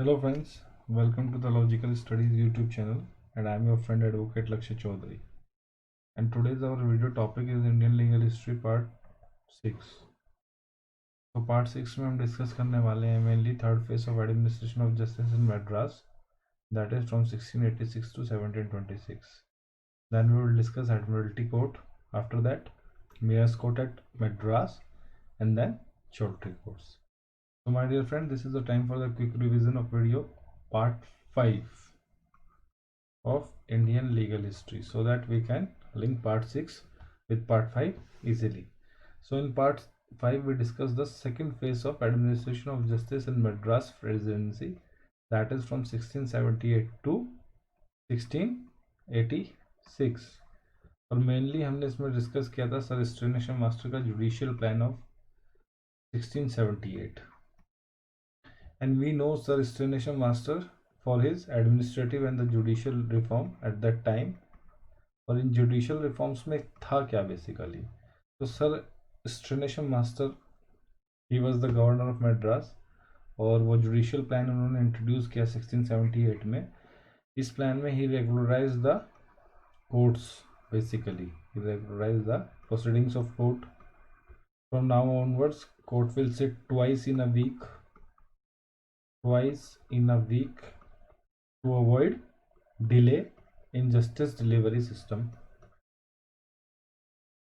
Hello friends, welcome to the Logical Studies YouTube channel, and I am your friend Advocate Lakshya Chaudhary. And today's our video topic is Indian Legal History Part 6. So Part 6 में हम discuss करने वाले हैं mainly third phase of administration of justice in Madras, that is from 1686 to 1726. Then we will discuss Admiralty Court, after that Mayor's Court at Madras, and then Chaudhary Courts. So my dear friend, this is the time for the quick revision of video part 5 of Indian legal history, so that we can link part 6 with part 5 easily. So in part 5 we discuss the second phase of administration of justice in Madras Presidency, that is from 1678 to 1686. और mainly हमने इसमें discuss किया था sir स्टेनेशन master का judicial plan of 1678. And we know Sir Strenation Master for his administrative and the judicial reform at that time. और इन judicial reforms में था क्या बेसिकली, तो sir Streynsham Master he was the governor of Madras, और वो judicial plan उन्होंने introduce किया 1678 में. इस प्लान में he regularise the courts, basically he regularise the proceedings of court. From now onwards court will sit twice in a week to avoid delay in justice delivery system.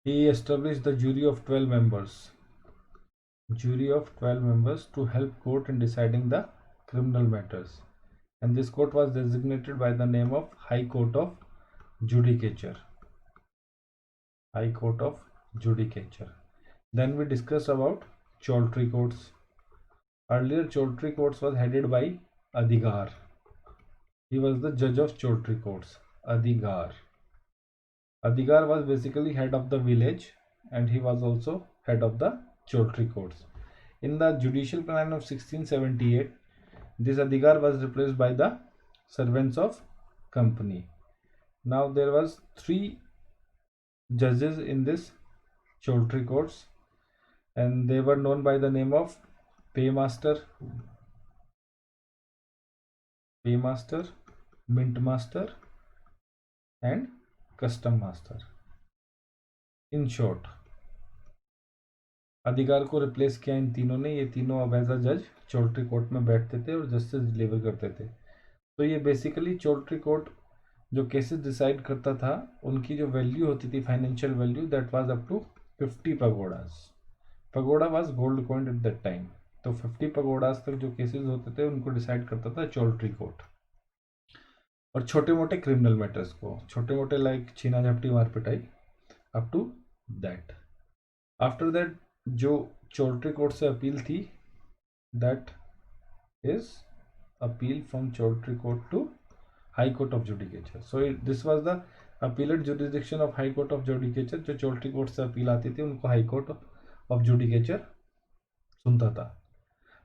He established the jury of 12 members to help court in deciding the criminal matters, and this court was designated by the name of High Court of Judicature. Then we discussed about Chaudhary courts. Earlier Chaudhary courts was headed by Adigar. He was the judge of Chaudhary courts. Adigar was basically head of the village, and he was also head of the Chaudhary courts. In the judicial plan of 1678, this Adigar was replaced by the servants of company. Now there was 3 judges in this Chaudhary courts, and they were known by the name of Paymaster, Mint Master, and Custom Master. In short, अधिकार को replace किया इन तीनों ने. ये तीनों अब as a जज Chaudhary court में बैठते थे और जस्टिस डिलीवर करते थे. तो ये बेसिकली चौधरी कोर्ट जो केसेस डिसाइड करता था, उनकी जो वैल्यू होती थी, financial value, that was up to 50 pagodas. Pagoda was gold coin at that time. तो 50 पगोडाज तक जो केसेस होते थे उनको डिसाइड करता था चौधरी कोर्ट. और छोटे मोटे क्रिमिनल मैटर्स को, छोटे मोटे लाइक छीना झपटी मार पिटाई, up to that. After that जो चौधरी कोर्ट से अपील थी, that is appeal from Choultry court to high court of judicature. So this was the appellate jurisdiction of high court of judicature. जो चौधरी कोर्ट से अपील आती थी उनको हाई कोर्ट ऑफ जुडिकेचर सुनता था.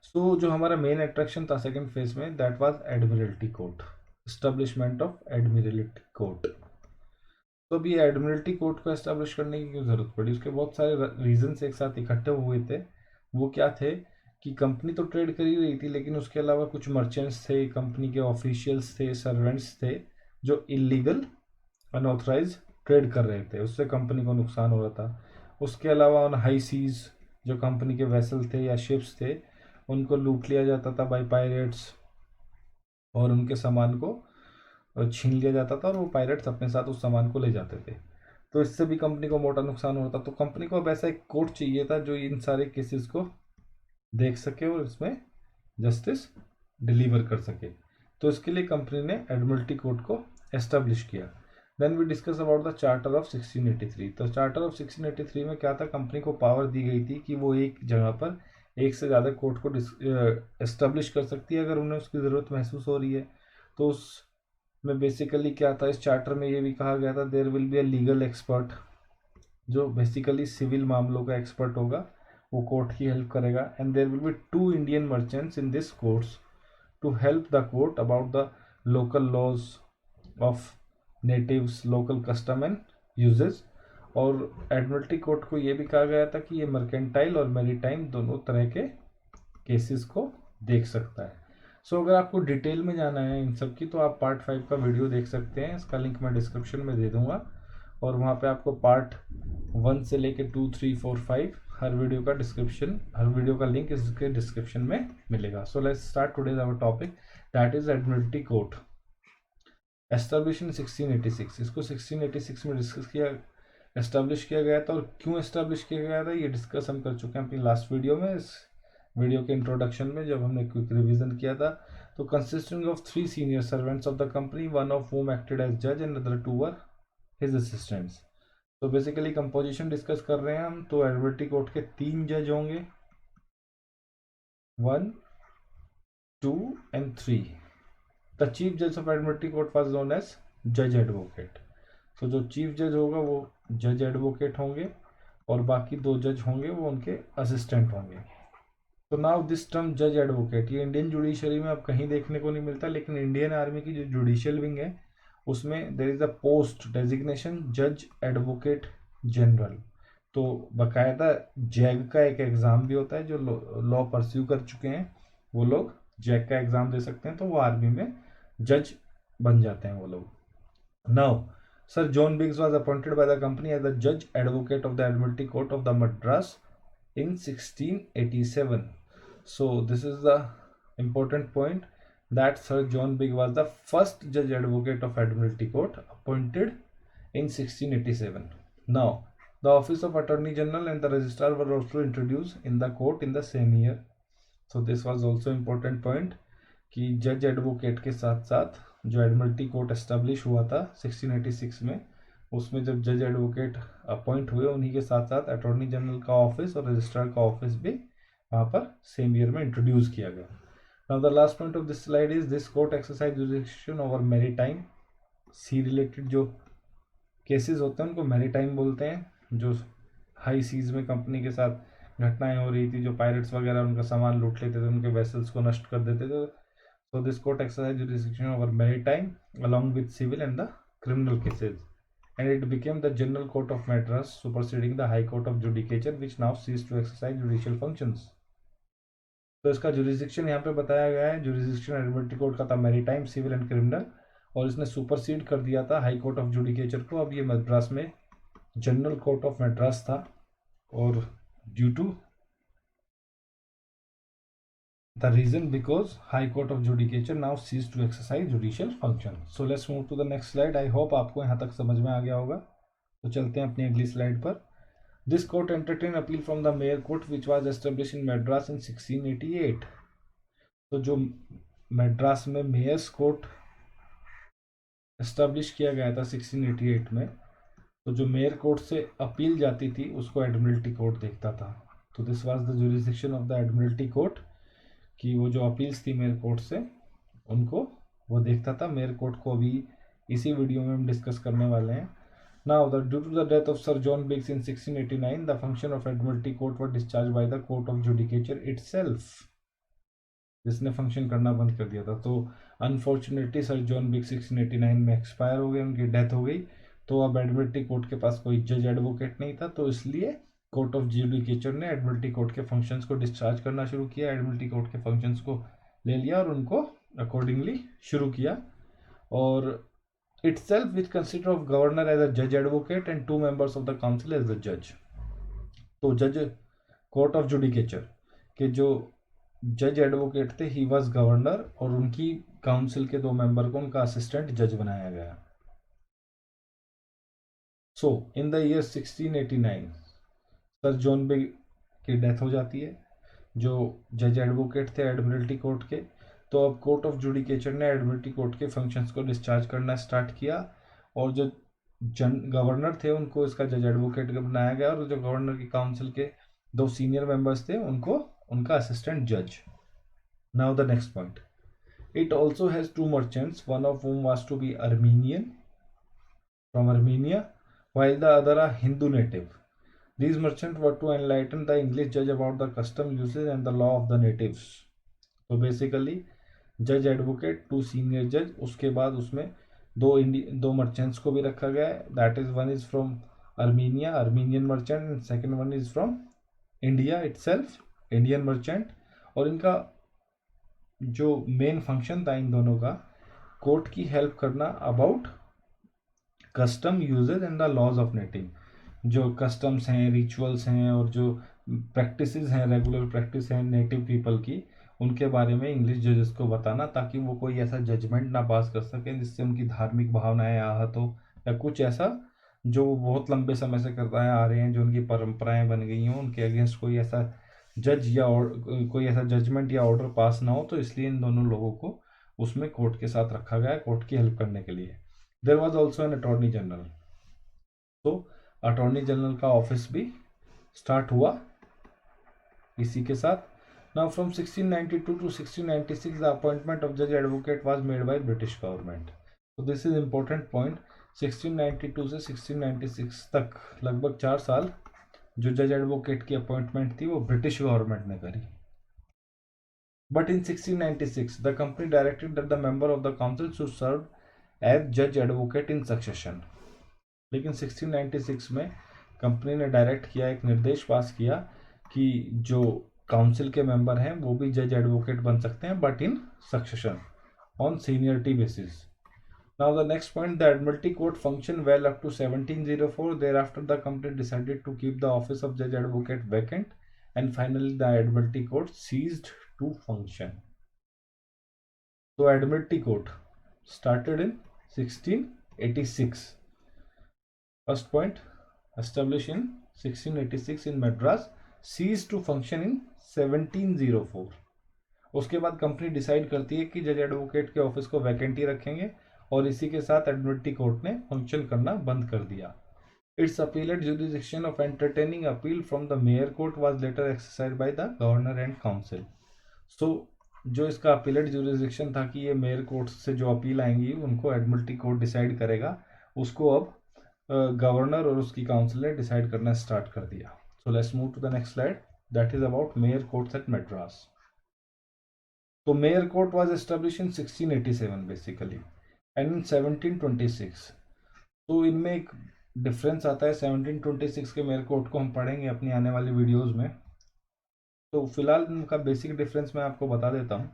सो जो हमारा मेन अट्रैक्शन था सेकेंड फेज में, that was Admiralty court, establishment of admiralty court. तो अभी एडमिरल्टी कोर्ट को एस्टेब्लिश करने की क्यों जरूरत पड़ी? उसके बहुत सारे रीजंस एक साथ इकट्ठे हुए थे. वो क्या थे कि कंपनी तो ट्रेड कर ही रही थी, लेकिन उसके अलावा कुछ मर्चेंट्स थे, कंपनी के ऑफिशियल्स थे, सर्वेंट्स थे, जो इलीगल अनऑथराइज ट्रेड कर रहे थे. उससे कंपनी को नुकसान हो रहा था. उसके अलावा ऑन हाई सीज जो कंपनी के वेसल थे या शिप्स थे, उनको लूट लिया जाता था बाय पायरेट्स, और उनके सामान को छीन लिया जाता था, और वो पायरेट्स अपने साथ उस सामान को ले जाते थे. तो इससे भी कंपनी को मोटा नुकसान हो रहा था. तो कंपनी को अब ऐसा एक कोर्ट चाहिए था जो इन सारे केसेस को देख सके और इसमें जस्टिस डिलीवर कर सके. तो इसके लिए कंपनी ने एडमिरल्टी कोर्ट को एस्टेब्लिश किया. Then we discuss about the charter of 1683. तो चार्टर ऑफ 1683 में क्या था, कंपनी को पावर दी गई थी कि वो एक जगह पर एक से ज़्यादा कोर्ट को एस्टेब्लिश कर सकती है अगर उन्हें उसकी ज़रूरत महसूस हो रही है. तो उसमें बेसिकली क्या था, इस चार्टर में ये भी कहा गया था, there will be a legal expert, जो बेसिकली सिविल मामलों का एक्सपर्ट होगा, वो कोर्ट की हेल्प करेगा. And there will be 2 Indian merchants in this courts to help the court about the local laws of natives, local custom and usages. और admiralty court को ये भी कहा गया था कि ये मर्केंटाइल और मैरीटाइम दोनों तरह के केसेस को देख सकता है. सो अगर आपको डिटेल में जाना है इन सब की तो आप पार्ट 5 का वीडियो देख सकते हैं, इसका लिंक मैं डिस्क्रिप्शन में दे दूंगा, और वहाँ पे आपको पार्ट 1 से लेके 2, 3, 4, 5 हर वीडियो का लिंक इसके डिस्क्रिप्शन में मिलेगा। So let's start today's our topic, that is admiralty court establish in 1686। इसको 1686 में एस्टेब्लिश किया गया था, और क्यों एस्टेब्लिश किया गया था ये डिस्कस हम कर चुके हैं अपनी लास्ट वीडियो में, इस वीडियो के इंट्रोडक्शन में जब हमने क्विक रिवीजन किया था। तो consisting of 3 senior servants of the company, one of whom acted as जज and other 2 were his assistants. तो बेसिकली कंपोजिशन डिस्कस कर रहे हैं हम। तो एडमिरल्टी कोर्ट के 3 जज होंगे, 1, 2 एंड 3। द चीफ जज of admiralty court was known as जज एडवोकेट। तो जो चीफ जज होगा वो जज एडवोकेट होंगे, और बाकी 2 जज होंगे वो उनके असिस्टेंट होंगे। तो नाउ दिस टर्म जज एडवोकेट, ये इंडियन जुडिशरी में अब कहीं देखने को नहीं मिलता, लेकिन इंडियन आर्मी की जो जुडिशियल विंग है उसमें there is a post designation जज एडवोकेट जनरल। तो बाकायदा जैग का एक एग्ज़ाम भी होता है, जो लॉ परस्यू कर चुके हैं वो लोग जैग का एग्ज़ाम दे सकते हैं, तो वो आर्मी में जज बन जाते हैं वो लोग। Now Sir John Biggs was appointed by the company as the Judge Advocate of the Admiralty Court of the Madras in 1687. So this is the important point, that Sir John Biggs was the first Judge Advocate of Admiralty Court appointed in 1687. Now the Office of Attorney General and the Registrar were also introduced in the court in the same year. So this was also important point कि जज advocate के साथ साथ जो Admiralty court establish हुआ था 1686 में, उसमें जब जज एडवोकेट अपॉइंट हुए उन्हीं के साथ साथ अटॉर्नी जनरल का ऑफिस और रजिस्ट्रार का ऑफिस भी वहाँ पर सेम ईयर में इंट्रोड्यूस किया गया। Now the last point of this slide is this court exercise jurisdiction over maritime sea related जो केसेस होते हैं उनको मैरीटाइम बोलते हैं। जो हाई सीज में कंपनी के साथ घटनाएं हो रही थी, जो पायरेट्स वगैरह उनका सामान लूट लेते थे, उनके वेसल्स को नष्ट कर देते थे, so this court exercised jurisdiction over maritime along with civil and the criminal cases, and it became the general court of Madras, superseding the high court of judicature which now ceased to exercise judicial functions. तो इसका jurisdiction यहाँ पे बताया गया है, jurisdiction Admiralty court का था maritime, civil and criminal, और इसने सुपरसीड कर दिया था हाई कोर्ट ऑफ जुडिकेचर को। अब ये मद्रास में जनरल कोर्ट ऑफ मद्रास था, और due to the reason because High Court of Judicature now ceased to exercise judicial function. So let's move to the next slide. I hope आपको यहाँ तक समझ में आ गया होगा। तो चलते हैं अपनी अगली स्लाइड पर। This court entertained appeal from the Mayor Court which was established in Madras in 1688. तो जो मद्रास में मेयर्स कोर्ट एस्टेब्लिश किया गया था 1688 में, तो जो मेयर कोर्ट से अपील जाती थी उसको एडमिरल्टी कोर्ट देखता था। तो this was the jurisdiction of the admiralty court, कि वो जो अपील्स थी मेयर कोर्ट से उनको वो देखता था। मेयर कोर्ट को अभी इसी वीडियो में हम डिस्कस करने वाले हैं। Now the due to the death of sir John Biggs in 1689 the function of admiralty court were discharge by the court of judicature itself, जिसने फंक्शन करना बंद कर दिया था। तो अनफॉर्चुनेटली सर जॉन बिग्स 1689 में एक्सपायर हो गए, उनकी डेथ हो गई। तो अब एडमिरल्टी कोर्ट के पास कोई जज एडवोकेट नहीं था, तो इसलिए कोर्ट ऑफ जुडिकेचर ने एडमिरल्टी कोर्ट के फंक्शंस को डिस्चार्ज करना शुरू किया, एडमिरल्टी कोर्ट के फंक्शंस को ले लिया और उनको अकॉर्डिंगली शुरू किया। और itself which consider of governor as a जज advocate and 2 members of the council as the जज। तो जज कोर्ट ऑफ जुडिकेचर के जो जज एडवोकेट थे ही वाज गवर्नर, और उनकी काउंसिल के 2 मेंबर को उनका असिस्टेंट जज बनाया गया। So in the year 1689 sir John Big की डेथ हो जाती है, जो जज एडवोकेट थे एडमिरल्टी कोर्ट के। तो अब कोर्ट ऑफ जुडिकेचर ने एडमिरल्टी कोर्ट के फंक्शंस को डिस्चार्ज करना स्टार्ट किया, और जो गवर्नर थे उनको इसका जज एडवोकेट बनाया गया, और जो गवर्नर की काउंसिल के 2 सीनियर मेंबर्स थे उनको उनका असिस्टेंट जज। Now the next point, it also has 2 merchants, one of whom was to be Armenian from Armenia while the other a Hindu native. These merchants were to enlighten the English judge about the custom, uses and the law of the natives. तो basically जज advocate 2 senior जज, उसके बाद उसमें 2 merchants को भी रखा गया है। That is one is from Armenia, Armenian merchant, and second one is from India itself, Indian merchant. और इनका जो मेन फंक्शन था इन दोनों का, कोर्ट की हेल्प करना about custom usage and the laws of native. जो कस्टम्स हैं, रिचुअल्स हैं और जो प्रैक्टिसेस हैं, रेगुलर प्रैक्टिस हैं नेटिव पीपल की, उनके बारे में इंग्लिश जजेस को बताना, ताकि वो कोई ऐसा जजमेंट ना पास कर सकें जिससे उनकी धार्मिक भावनाएं आहत हो, या कुछ ऐसा जो वो बहुत लंबे समय से करते आ रहे हैं, जो उनकी परंपराएं बन गई हों, उनके अगेंस्ट कोई ऐसा जज या कोई ऐसा जजमेंट या ऑर्डर पास ना हो। तो इसलिए इन दोनों लोगों को उसमें कोर्ट के साथ रखा गया, कोर्ट की हेल्प करने के लिए। There was also an attorney general. तो अटॉर्नी जनरल का ऑफिस भी स्टार्ट हुआ इसी के साथ। Now from 1692 to 1696 the appointment of जज advocate was made by British government. तो दिस इज इंपॉर्टेंट पॉइंट। 1692 से 1696 तक लगभग 4 साल जो जज एडवोकेट की अपॉइंटमेंट थी वो ब्रिटिश गवर्नमेंट ने करी। But in 1696 the company directed that the member of the council should serve as जज एडवोकेट इन सक्सेशन। लेकिन 1696 में कंपनी ने डायरेक्ट किया, एक निर्देश पास किया कि जो काउंसिल के मेंबर हैं वो भी जज एडवोकेट बन सकते हैं, but in succession on seniority basis. Now the next point, the Admiralty Court functioned well up to 1704. Thereafter, the company decided to keep the office of Judge Advocate vacant, and finally the Admiralty Court ceased to function. So Admiralty Court started in 1686. First point, established in 1686 in Madras, ceased to function in 1704. उसके बाद company decide करती है कि जज advocate के office को वैकेंटी रखेंगे, और इसी के साथ एडमिनिस्ट्रेटिव कोर्ट ने फंक्शन करना बंद कर दिया। Its appellate jurisdiction of entertaining appeal from the mayor court was later exercised by the governor and council. So जो इसका अपीलेट जुरिडिक्शन था कि ये मेयर कोर्ट से जो अपील आएंगी उनको एडमिनिस्ट्रेटिव कोर्ट डिसाइड करेगा, उसको अब गवर्नर और उसकी काउंसिल ने डिसाइड करना स्टार्ट कर दिया। So let's move to the next slide, that is about mayor courts at Madras. तो mayor court was establish in 1687 basically, and in 1726। तो इनमें एक डिफरेंस आता है। 1726 के मेयर कोर्ट को हम पढ़ेंगे अपनी आने वाली वीडियोस में, तो फिलहाल इनका बेसिक डिफरेंस मैं आपको बता देता हूँ।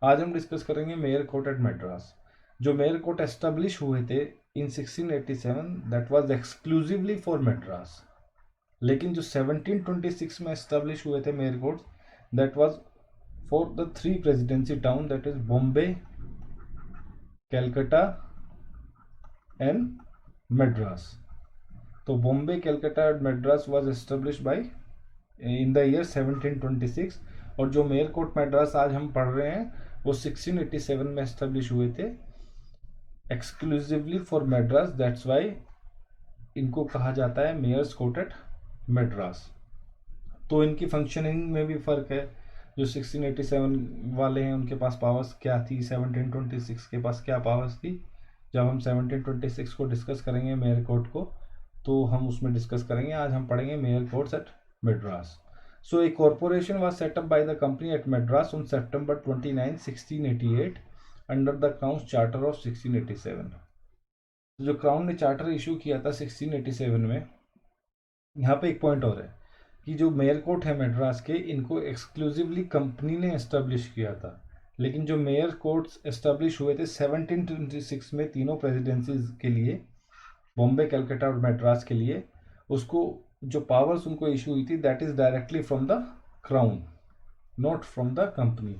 आज हम डिस्कस करेंगे मेयर कोर्ट एट मद्रास। जो मेयर कोर्ट एस्टेब्लिश हुए थे in 1687, that was exclusively for Madras. लेकिन जो 1726 में एस्टेब्लिश हुए थे mayor court, that was for the 3 presidency town, that is Bombay, Calcutta and Madras. तो Bombay, Calcutta and Madras was establish by in the year 1726, और जो मेयर कोर्ट मद्रास आज हम पढ़ रहे हैं वो 1687 में एस्टेब्लिश हुए थे exclusively for Madras. That's why इनको कहा जाता है मेयर्स कोर्ट एट मद्रास। तो इनकी फंक्शनिंग में भी फर्क है। जो 1687 वाले हैं उनके पास पावर्स क्या थी, 1726 के पास क्या पावर्स थी। जब हम 1726 को डिस्कस करेंगे मेयर कोर्ट को, तो हम उसमें डिस्कस करेंगे। आज हम पढ़ेंगे mayor courts at Madras. So a corporation was set up by the company at Madras on September 29, 1688 under the crown charter of 1687। जो क्राउन ने चार्टर इशू किया था 1687 में, यहाँ पे एक पॉइंट और है कि जो मेयर कोर्ट है मद्रास के, इनको एक्सक्लूसिवली कंपनी ने एस्टेब्लिश किया था। लेकिन जो मेयर कोर्ट्स एस्टेब्लिश हुए थे 1726 में तीनों प्रेसिडेंसीज के लिए, बॉम्बे, कलकत्ता और मद्रास के लिए, उसको जो पावर्स उनको इशू हुई थी that is directly from the crown, not from the company.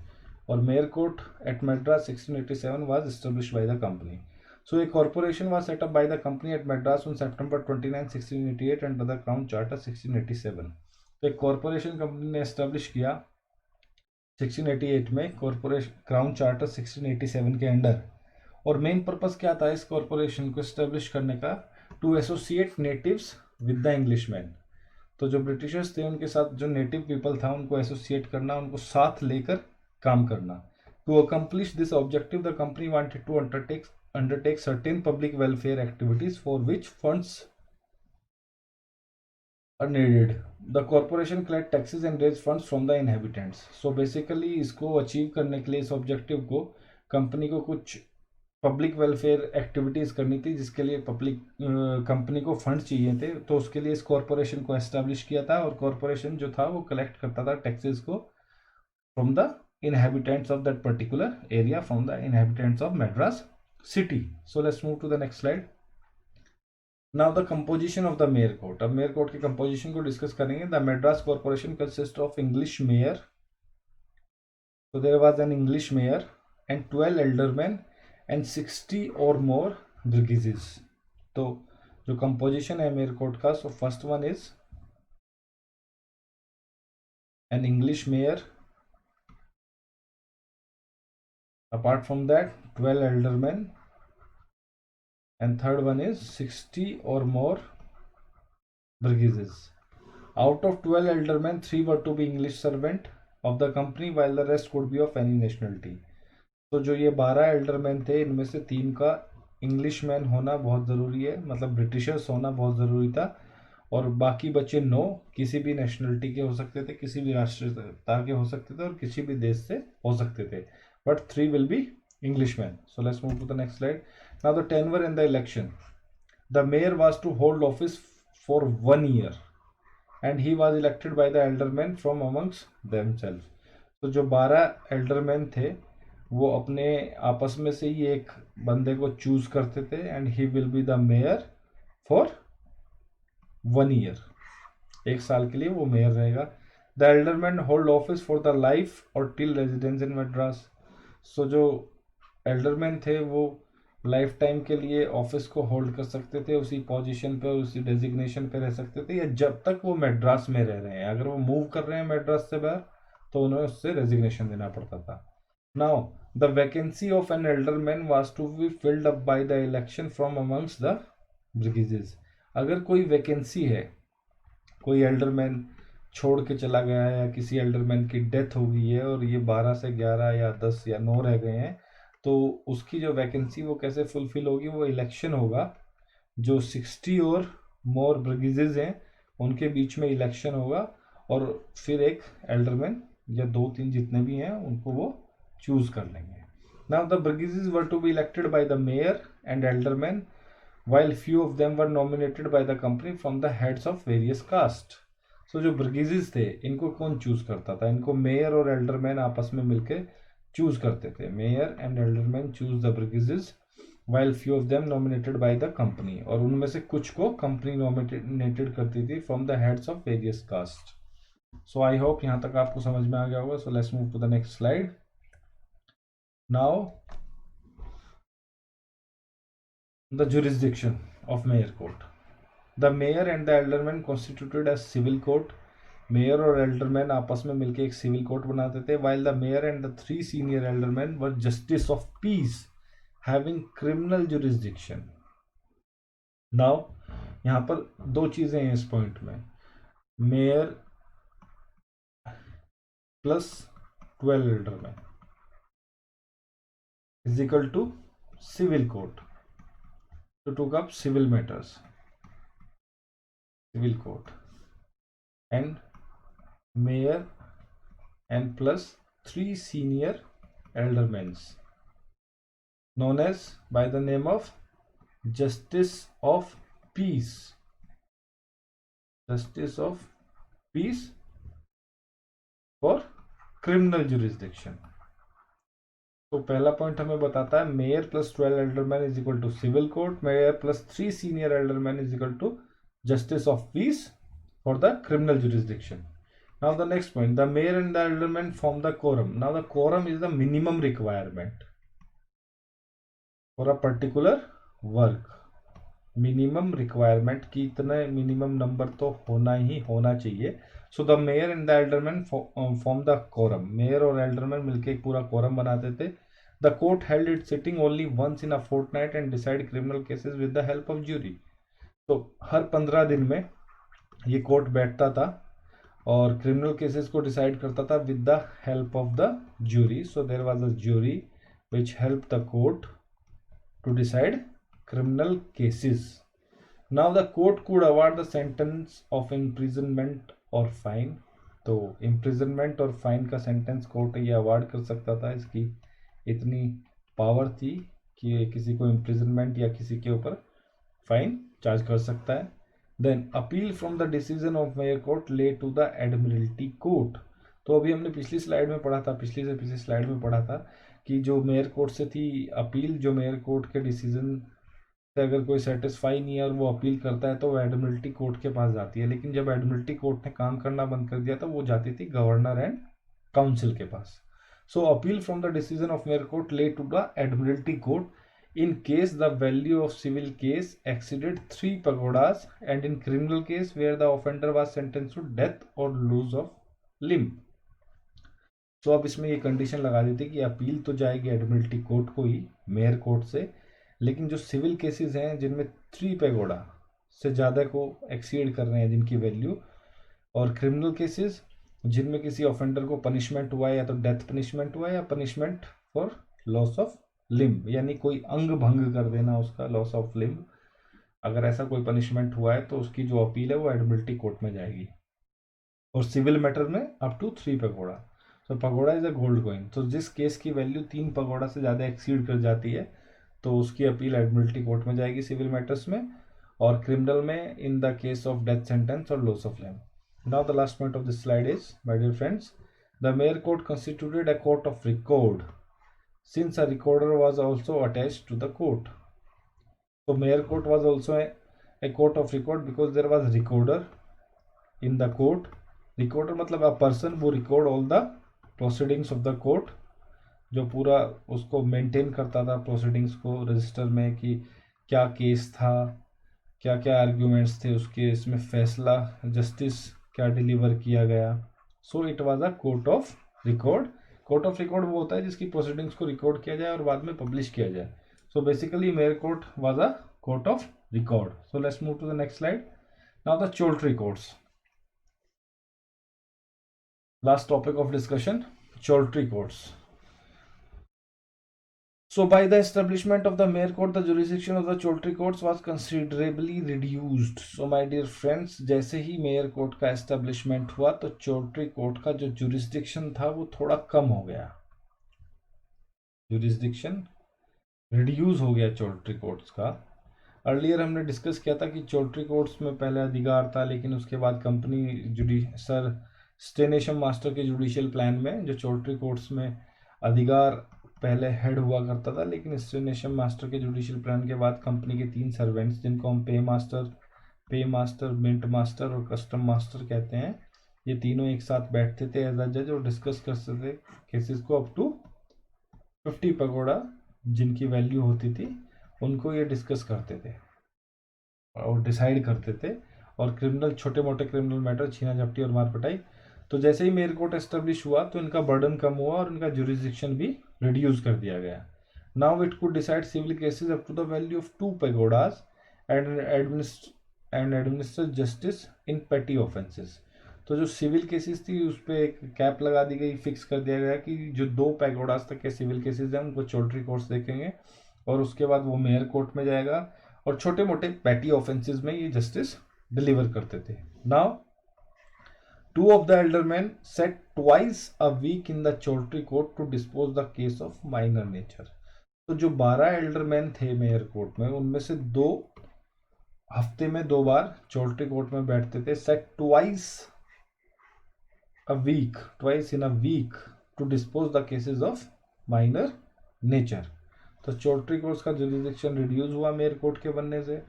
और mayor court at Madras 1687 was established by the company. So a corporation was set up by the company at Madras on September 29, 1688 under the Crown Charter 1687. तो एक corporation company ने establish किया 1688 में corporation crown charter 1687 के under. और main purpose क्या था इस कॉरपोरेशन को एस्टेब्लिश करने का? To associate natives with the Englishman. तो जो ब्रिटिशर्स थे उनके साथ जो नेटिव पीपल था उनको एसोसिएट करना, उनको साथ लेकर काम करना। To accomplish this objective the company wanted to undertake certain public welfare activities for which funds are needed. The corporation collect taxes and raise funds from the inhabitants. So basically इसको achieve करने के लिए, इस objective को, company को कुछ public welfare activities करनी थी जिसके लिए कंपनी को फंड चाहिए थे। तो उसके लिए इस कॉरपोरेशन को एस्टेब्लिश किया था, और कॉरपोरेशन जो था वो कलेक्ट करता था टैक्सेस को from the inhabitants of that particular area from the inhabitants of Madras city. So let's move to the next slide. Now the composition of the mayor court. अब mayor court के composition को discuss करेंगे. The Madras corporation consists of English mayor. So there was an English mayor and 12 aldermen and 60 or more burgesses. तो जो composition है mayor court का, so first one is an English mayor. Apart from that, 12 aldermen, and third one is 60 or more burgesses. Out of 12 aldermen, 3 were to be English servant of the company, while the rest could be of any nationality. तो जो ये 12 alderman थे, इनमें से 3 का English man होना बहुत ज़रूरी है, मतलब ब्रिटिशर्स होना बहुत ज़रूरी था, और बाकी बचे 9 किसी भी नेशनलिटी के हो सकते थे, किसी भी राष्ट्रीयता के हो सकते थे, और किसी भी देश से हो सकते थे, but 3 will be Englishmen. So let's move to the next slide. Now the tenure in the election. The mayor was to hold office for 1 year and he was elected by the aldermen from amongst themselves. तो जो 12 alderman थे वो अपने आपस में से ही एक बंदे को चूज करते थे and he will be the mayor for 1 year. 1 साल के लिए वो मेयर रहेगा. The alderman hold office for the life और टिल रेजिडेंस इन मद्रास. सो जो एल्डरमैन थे वो लाइफ टाइम के लिए ऑफिस को होल्ड कर सकते थे, उसी पोजीशन पे, उसी डेजिग्नेशन पे रह सकते थे, या जब तक वो मद्रास में रह रहे हैं. अगर वो मूव कर रहे हैं मद्रास से बाहर तो उन्हें उससे रेजिग्नेशन देना पड़ता था. Now the vacancy of an alderman was to be filled up by the election from amongst the burgesses. अगर कोई वैकेंसी है, कोई एल्डरमैन छोड़ के चला गया है या किसी एल्डरमैन की डेथ हो गई है और ये 12 से 11 या 10 या 9 रह गए हैं, तो उसकी जो वैकेंसी वो कैसे फुलफिल होगी, वो इलेक्शन होगा. जो 60 और मोर ब्रिगेजेस हैं उनके बीच में इलेक्शन होगा और फिर एक एल्डरमैन या 2-3 जितने भी हैं उनको वो चूज कर लेंगे. Now the burgesses were to be elected by the mayor and alderman while few of them were nominated by the company from the heads of various caste. So जो ब्रिगेजेस थे इनको कौन चूज करता था? इनको मेयर और एल्डरमैन आपस में मिलके चूज करते थे. Mayor and alderman choose the burgesses while few of them nominated by the company. और उनमें से कुछ को कंपनी नॉमिनेटेड करती थी from the heads of various caste. So I hope यहाँ तक आपको समझ में आ गया होगा. So let's move to the next slide. Now the jurisdiction of mayor court. The mayor and the aldermen constituted a civil court. Mayor और alderman आपस में मिलकर एक सिविल कोर्ट बनाते थे. while the mayor and the 3 senior aldermen were justice of peace having criminal jurisdiction. now यहाँ पर 2 चीजें हैं इस पॉइंट में. Mayor plus 12 alderman is equal to civil court to took up civil matters, civil court, and mayor and plus 3 senior aldermen known as by the name of justice of peace. Justice of peace for criminal jurisdiction. तो पहला point हमें बताता है mayor plus 12 alderman is equal to civil court, mayor plus 3 senior alderman is equal to justice of peace for the criminal jurisdiction. Now the next point, the mayor and the alderman form the quorum. Now the quorum is the minimum requirement for a particular work. Minimum requirement की इतने minimum number तो होना ही होना चाहिए. So the mayor and the alderman form the quorum. Mayor और alderman मिलकर एक पूरा कोरम बनाते थे. The court held it sitting only once in a fortnight and decide criminal cases with the help of jury. तो हर 15 दिन में ये कोर्ट बैठता था और क्रिमिनल केसेस को डिसाइड करता था with the help of the jury. So there was a jury which help the court to decide criminal cases. Now the court could award the sentence of imprisonment or fine. तो imprisonment और fine का sentence court ये award कर सकता था. इसकी इतनी power थी कि किसी को imprisonment या किसी के ऊपर फाइन चार्ज कर सकता है. Then appeal from the decision of mayor court lay to the admiralty court. तो अभी हमने पिछली स्लाइड में पढ़ा था, पिछली से पिछली स्लाइड में पढ़ा था कि जो मेयर कोर्ट से थी अपील, जो मेयर कोर्ट के डिसीजन से अगर कोई सेटिस्फाई नहीं है और वो अपील करता है तो वो एडमिरल्टी कोर्ट के पास जाती है। लेकिन जब एडमिरल्टी कोर्ट ने काम करना बंद कर दिया तो वो जाती थी गवर्नर एंड काउंसिल के पास। So appeal from the decision of mayor court lay to the admiralty court in case the value of civil case exceeded 3 pagodas and in criminal case where the offender was sentenced to death or loss of limb। तो अब इसमें ये condition लगा दी थी कि appeal तो जाएगी Admiralty court को ही, मेयर कोर्ट से, लेकिन जो सिविल केसेस हैं जिनमें 3 पैगोडा से ज़्यादा को एक्सीड कर रहे हैं जिनकी वैल्यू, और क्रिमिनल केसेस जिनमें किसी ऑफेंडर को पनिशमेंट हुआ है, या तो डेथ पनिशमेंट हुआ है या punishment for loss of limb, यानी कोई अंग भंग कर देना उसका, लॉस ऑफ लिम्ब, अगर ऐसा कोई पनिशमेंट हुआ है तो उसकी जो अपील है वो एडमिरल्टी कोर्ट में जाएगी। और सिविल मैटर में अप टू 3 पगोड़ा। तो pagoda is a gold coin. तो जिस केस की वैल्यू 3 पगोड़ा से ज़्यादा एक्सीड कर जाती है तो उसकी अपील एडमिरल्टी कोर्ट में जाएगी सिविल मैटर्स में, और क्रिमिनल में in the case of death sentence और loss of limb. Now the last point of this slide is, my dear friends, the mayor court constituted a court of record since a recorder was also attached to the court. So mayor court was also a court of record because there was recorder in the court. Recorder मतलब a person who record all the proceedings of the court, जो पूरा उसको maintain करता था proceedings को register में कि क्या केस था, क्या क्या आर्ग्यूमेंट्स थे उस केस में, फैसला जस्टिस क्या डिलीवर किया गया। So it was a court of record. Court of record वो होता है जिसकी प्रोसीडिंग्स को रिकॉर्ड किया जाए और बाद में पब्लिश किया जाए। So basically mayor court was a court of record. So let's move to the next slide. Now the choultry courts, last topic of discussion, choultry courts. So by the establishment of the mayor court, the jurisdiction of the chorley courts was considerably reduced. So my dear friends, जैसे ही mayor court का establishment हुआ तो चोल्ट्री court का जो jurisdiction था वो थोड़ा कम हो गया, जुरिस्डिक्शन रिड्यूस हो गया चोल्ट्री कोर्ट्स का। अर्लियर हमने डिस्कस किया था कि चोल्ट्री कोर्ट्स में पहले अधिकार था, लेकिन उसके बाद कंपनी सर स्टेनेशम मास्टर के जुडिशियल प्लान में जो चोल्ट्री कोर्ट्स में अधिकार पहले हेड हुआ करता था, लेकिन स्टेनेशम मास्टर के जुडिशियल प्लान के बाद कंपनी के 3 सर्वेंट्स जिनको हम पे मास्टर, मिंट मास्टर और कस्टम मास्टर कहते हैं, ये तीनों एक साथ बैठते थे एज अ जज और डिस्कस करते थे केसेस को अप टू 50 पगोड़ा जिनकी वैल्यू होती थी उनको ये डिस्कस करते थे और डिसाइड करते थे। और क्रिमिनल, छोटे मोटे क्रिमिनल मैटर, छीना झपटी और मारपिटाई, तो जैसे ही मेयर कोर्ट एस्टेब्लिश हुआ तो इनका बर्डन कम हुआ और इनका जुरिस्डिक्शन भी रिड्यूस कर दिया गया। Now it could decide civil cases up to the value of 2 pagodas and administer justice in petty offences. तो जो सिविल केसेस थी उस पर एक कैप लगा दी गई, फिक्स कर दिया गया कि जो 2 पैगोडास तक के सिविल केसेस हैं उनको चोल्ट्री कोर्ट्स देखेंगे और उसके बाद वो मेयर कोर्ट में जाएगा, और छोटे मोटे पेटी ऑफेंसेस में ये जस्टिस डिलीवर करते थे। Now 2 of the eldermen sat twice a week in the chorley court to dispose the case of minor nature। तो जो 12 एल्डरमैन थे मेयर कोर्ट में उनमें से 2 हफ्ते में 2 बार चोल्ट्री कोर्ट में बैठते थे। Set twice in a week to dispose the cases of minor nature. तो चोल्ट्री कोर्ट्स का जुरिस्डिक्शन रिड्यूस हुआ मेयर कोर्ट के बनने से।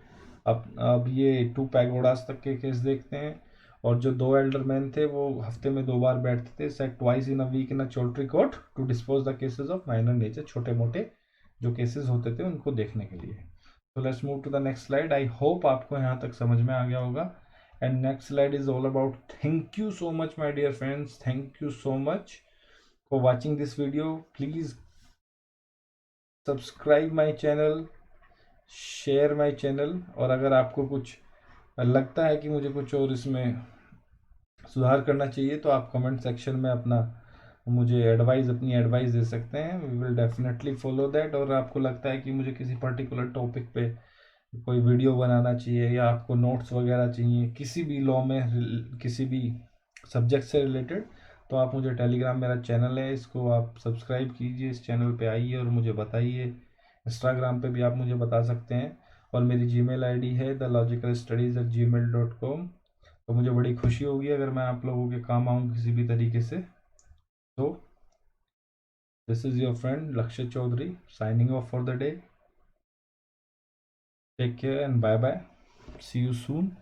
अब ये 2 पैगोडास तक के केस देखते हैं, और जो 2 एल्डरमैन थे वो हफ्ते में 2 बार बैठते थे, set twice in a week in a choultry court to dispose the cases of minor nature, छोटे मोटे जो केसेस होते थे उनको देखने के लिए। तो let's move to the next slide. I hope आपको यहाँ तक समझ में आ गया होगा। And next slide is all about, thank you so much my dear friends, thank you so much for watching this video. Please subscribe my channel, share my channel, और अगर आपको कुछ लगता है कि मुझे कुछ और इसमें सुधार करना चाहिए तो आप कमेंट सेक्शन में मुझे अपनी एडवाइस दे सकते हैं। We will definitely follow that. और आपको लगता है कि मुझे किसी पर्टिकुलर टॉपिक पे कोई वीडियो बनाना चाहिए, या आपको नोट्स वगैरह चाहिए किसी भी लॉ में, किसी भी सब्जेक्ट से रिलेटेड, तो आप मुझे टेलीग्राम, मेरा चैनल है, इसको आप सब्सक्राइब कीजिए, इस चैनल पे आइए और मुझे बताइए। इंस्टाग्राम पे भी आप मुझे बता सकते हैं, और मेरी जीमेल आईडी है thelogicalstudies@gmail.com। तो मुझे बड़ी खुशी होगी अगर मैं आप लोगों के काम आऊँ किसी भी तरीके से। So this is your friend Lakshay Chaudhary signing off for the day. Take care and bye bye. See you soon.